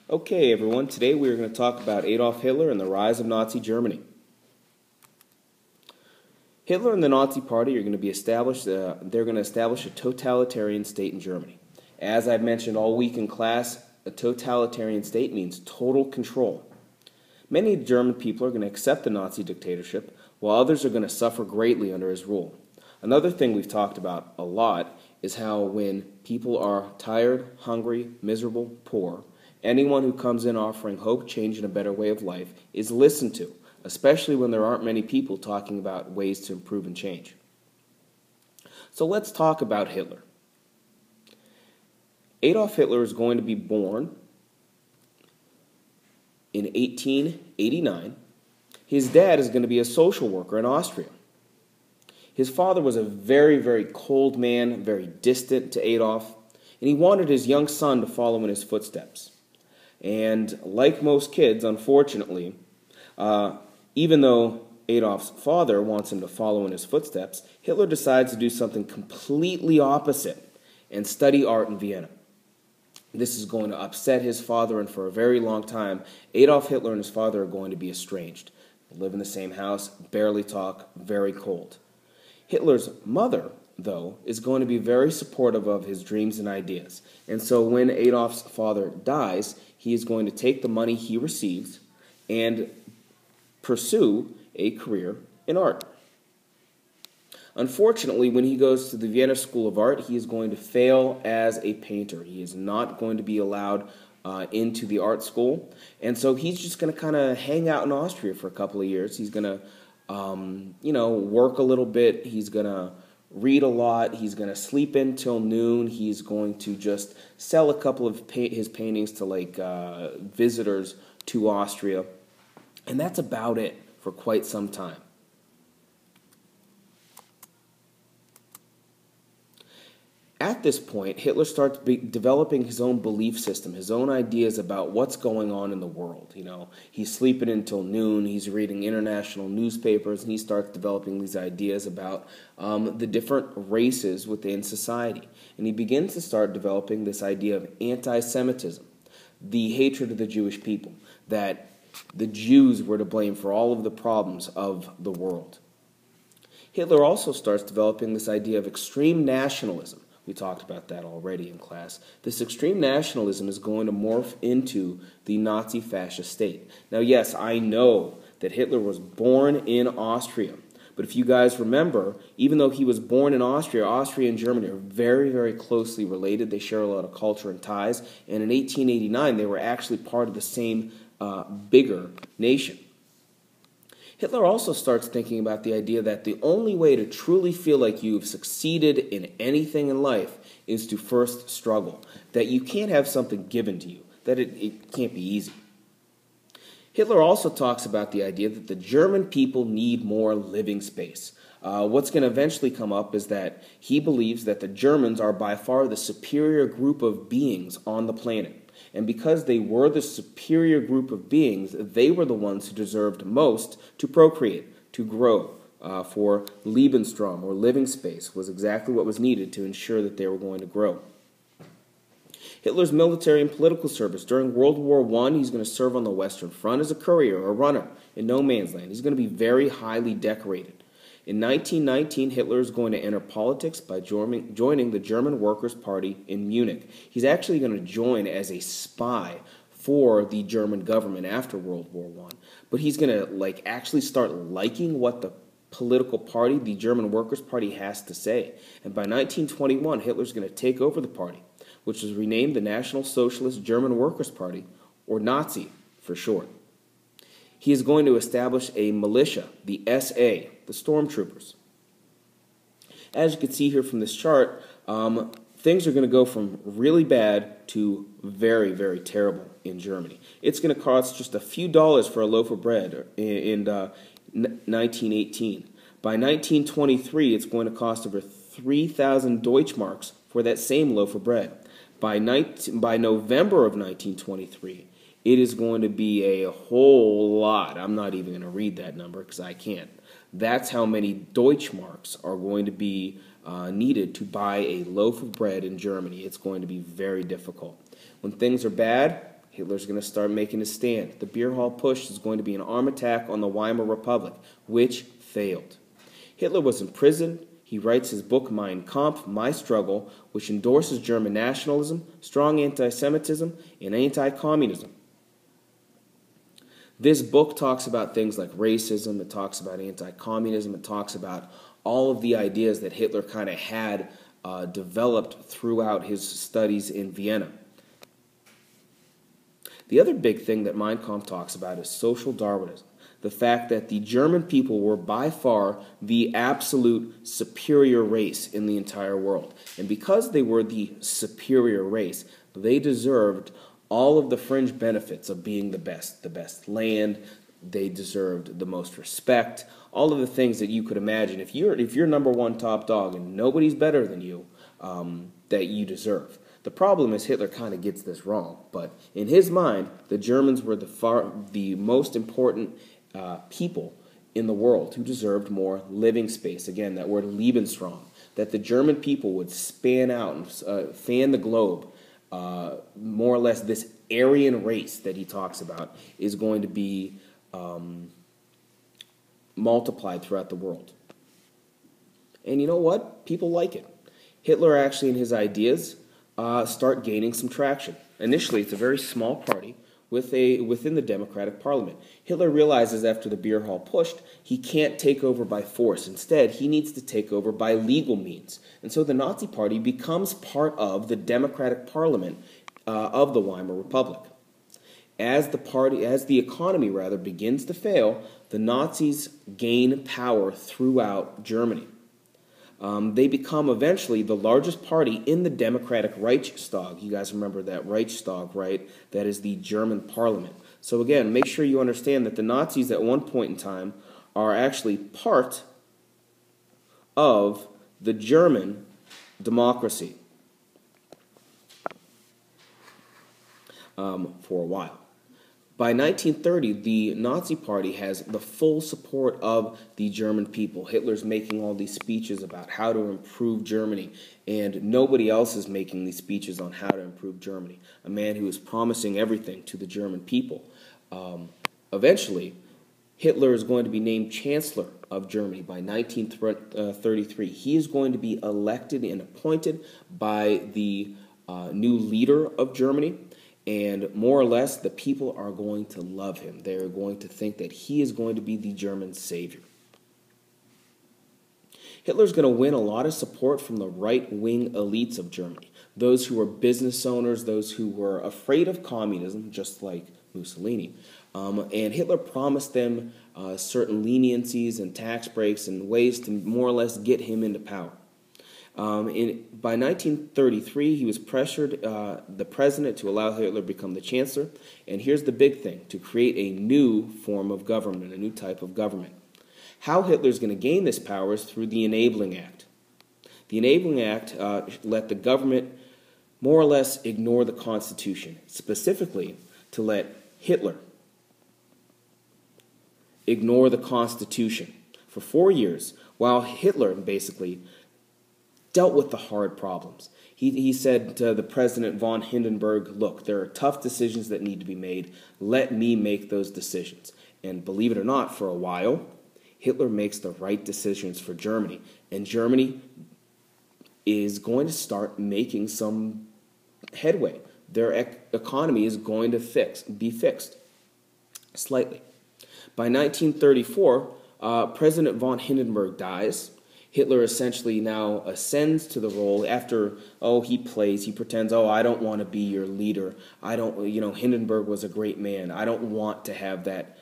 Okay, everyone, today we are going to talk about Adolf Hitler and the rise of Nazi Germany. Hitler and the Nazi Party are going to be established, they're going to establish a totalitarian state in Germany. As I've mentioned all week in class, a totalitarian state means total control. Many German people are going to accept the Nazi dictatorship, while others are going to suffer greatly under his rule. Another thing we've talked about a lot is how when people are tired, hungry, miserable, poor, anyone who comes in offering hope, change, and a better way of life is listened to, especially when there aren't many people talking about ways to improve and change. So let's talk about Hitler. Adolf Hitler is going to be born in 1889. His dad is going to be a social worker in Austria. His father was a very, very cold man, very distant to Adolf, and he wanted his young son to follow in his footsteps. And like most kids, unfortunately, even though Adolf's father wants him to follow in his footsteps, Hitler decides to do something completely opposite and study art in Vienna. This is going to upset his father, and for a very long time, Adolf Hitler and his father are going to be estranged. They live in the same house, barely talk, very cold. Hitler's mother, though, is going to be very supportive of his dreams and ideas. And so when Adolf's father dies, he is going to take the money he receives and pursue a career in art. Unfortunately, when he goes to the Vienna School of Art, he is going to fail as a painter. He is not going to be allowed into the art school. And so he's just going to kind of hang out in Austria for a couple of years. He's going to work a little bit. He's going to read a lot. He's going to sleep in till noon. He's going to just sell a couple of his paintings to visitors to Austria. And that's about it for quite some time. At this point, Hitler starts developing his own belief system, his own ideas about what's going on in the world. He's sleeping until noon, he's reading international newspapers, and he starts developing these ideas about the different races within society. And he begins to start developing this idea of anti-Semitism, the hatred of the Jewish people, that the Jews were to blame for all of the problems of the world. Hitler also starts developing this idea of extreme nationalism. We talked about that already in class. This extreme nationalism is going to morph into the Nazi fascist state. Now, yes, I know that Hitler was born in Austria. But if you guys remember, even though he was born in Austria, Austria and Germany are very, very closely related. They share a lot of culture and ties. And in 1889, they were actually part of the same bigger nation. Hitler also starts thinking about the idea that the only way to truly feel like you've succeeded in anything in life is to first struggle, that you can't have something given to you, that it can't be easy. Hitler also talks about the idea that the German people need more living space. What's going to eventually come up is that he believes that the Germans are by far the superior group of beings on the planet. And because they were the superior group of beings, they were the ones who deserved most to procreate, to grow, for Lebensraum, or living space, was exactly what was needed to ensure that they were going to grow. Hitler's military and political service. During World War I, he's going to serve on the Western Front as a courier or runner in no man's land. He's going to be very highly decorated. In 1919, Hitler is going to enter politics by joining the German Workers' Party in Munich. He's actually going to join as a spy for the German government after World War I. But he's going to actually start liking what the political party, the German Workers' Party, has to say. And by 1921, Hitler's going to take over the party, which was renamed the National Socialist German Workers' Party, or Nazi for short. He is going to establish a militia, the SA, the stormtroopers. As you can see here from this chart, things are going to go from really bad to very, very terrible in Germany. It's going to cost just a few dollars for a loaf of bread in 1918. By 1923, it's going to cost over 3,000 Deutschmarks for that same loaf of bread. By November of 1923, it is going to be a whole lot. I'm not even going to read that number because I can't. That's how many Deutschmarks are going to be needed to buy a loaf of bread in Germany. It's going to be very difficult. When things are bad, Hitler's going to start making his stand. The beer hall push is going to be an armed attack on the Weimar Republic, which failed. Hitler was imprisoned. He writes his book Mein Kampf, My Struggle, which endorses German nationalism, strong anti-Semitism, and anti-communism. This book talks about things like racism, it talks about anti-communism, it talks about all of the ideas that Hitler kind of had developed throughout his studies in Vienna. The other big thing that Mein Kampf talks about is social Darwinism. The fact that the German people were by far the absolute superior race in the entire world. And because they were the superior race, they deserved all of the fringe benefits of being the best land. They deserved the most respect, all of the things that you could imagine. If you're number one top dog and nobody's better than you, that you deserve. The problem is Hitler kind of gets this wrong, but in his mind, the Germans were the most important people in the world who deserved more living space. Again, that word Lebensraum, that the German people would span out and fan the globe. More or less this Aryan race that he talks about is going to be multiplied throughout the world. And you know what? People like it. Hitler actually, in his ideas, start gaining some traction. Initially, it's a very small party within the Democratic Parliament. Hitler realizes after the beer hall pushed, he can't take over by force. Instead, he needs to take over by legal means. And so the Nazi Party becomes part of the Democratic Parliament of the Weimar Republic. As the economy begins to fail, the Nazis gain power throughout Germany. They become eventually the largest party in the Democratic Reichstag. You guys remember that Reichstag, right? That is the German parliament. So again, make sure you understand that the Nazis at one point in time are actually part of the German democracy for a while. By 1930, the Nazi Party has the full support of the German people. Hitler's making all these speeches about how to improve Germany, and nobody else is making these speeches on how to improve Germany. A man who is promising everything to the German people. Eventually, Hitler is going to be named Chancellor of Germany by 1933. He is going to be elected and appointed by the new leader of Germany. And more or less, the people are going to love him. They're going to think that he is going to be the German savior. Hitler's going to win a lot of support from the right-wing elites of Germany. Those who were business owners, those who were afraid of communism, just like Mussolini. And Hitler promised them certain leniencies and tax breaks and ways to more or less get him into power. By 1933, he was pressured, the president, to allow Hitler to become the chancellor. And here's the big thing, to create a new form of government, a new type of government. How Hitler's going to gain this power is through the Enabling Act. The Enabling Act let the government more or less ignore the Constitution, specifically to let Hitler ignore the Constitution for 4 years, while Hitler basically dealt with the hard problems. He said to the President von Hindenburg, look, there are tough decisions that need to be made. Let me make those decisions. And believe it or not, for a while, Hitler makes the right decisions for Germany. And Germany is going to start making some headway. Their economy is going to be fixed slightly. By 1934, President von Hindenburg dies. Hitler essentially now ascends to the role after, he pretends, I don't want to be your leader. Hindenburg was a great man. I don't want to have that.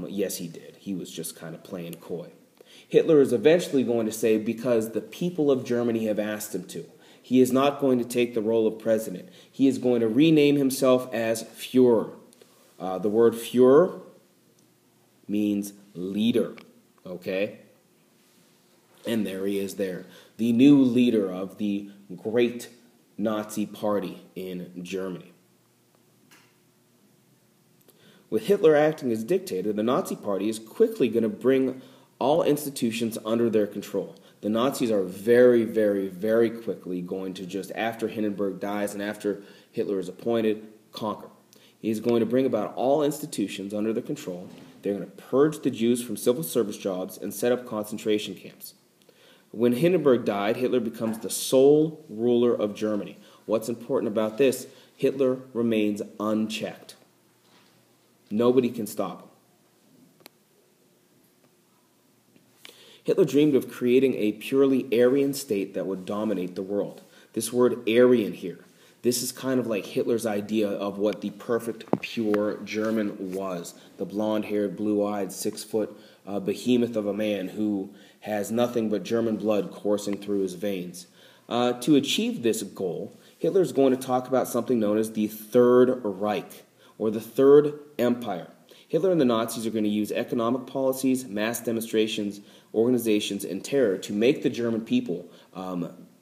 Yes, he did. He was just kind of playing coy. Hitler is eventually going to say, because the people of Germany have asked him to, he is not going to take the role of president. He is going to rename himself as Führer. The word Führer means leader, okay? And there he is there, the new leader of the great Nazi Party in Germany. With Hitler acting as dictator, the Nazi Party is quickly going to bring all institutions under their control. The Nazis are very, very, very quickly going to just, after Hindenburg dies and after Hitler is appointed, conquer. He's going to bring about all institutions under their control. They're going to purge the Jews from civil service jobs and set up concentration camps. When Hindenburg died, Hitler becomes the sole ruler of Germany. What's important about this? Hitler remains unchecked. Nobody can stop him. Hitler dreamed of creating a purely Aryan state that would dominate the world. This word Aryan here, this is kind of like Hitler's idea of what the perfect, pure German was. The blonde-haired, blue-eyed, 6-foot behemoth of a man who has nothing but German blood coursing through his veins. To achieve this goal, Hitler is going to talk about something known as the Third Reich, or the Third Empire. Hitler and the Nazis are going to use economic policies, mass demonstrations, organizations, and terror to make the German people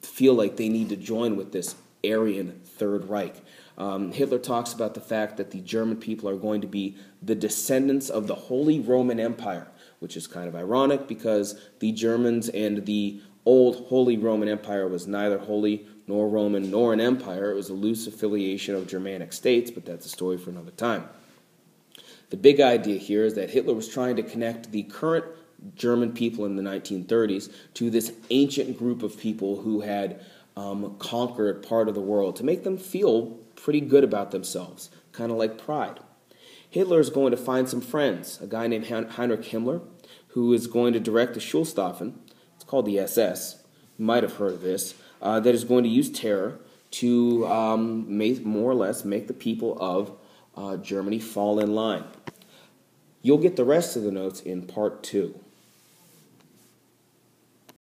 feel like they need to join with this Aryan Third Reich. Hitler talks about the fact that the German people are going to be the descendants of the Holy Roman Empire, which is kind of ironic because the Germans and the old Holy Roman Empire was neither holy nor Roman nor an empire. It was a loose affiliation of Germanic states, but that's a story for another time. The big idea here is that Hitler was trying to connect the current German people in the 1930s to this ancient group of people who had conquered part of the world to make them feel pretty good about themselves, kind of like pride. Hitler is going to find some friends, a guy named Heinrich Himmler, who is going to direct the Schulstaffen, it's called the SS, you might have heard of this, that is going to use terror to more or less make the people of Germany fall in line. You'll get the rest of the notes in part 2.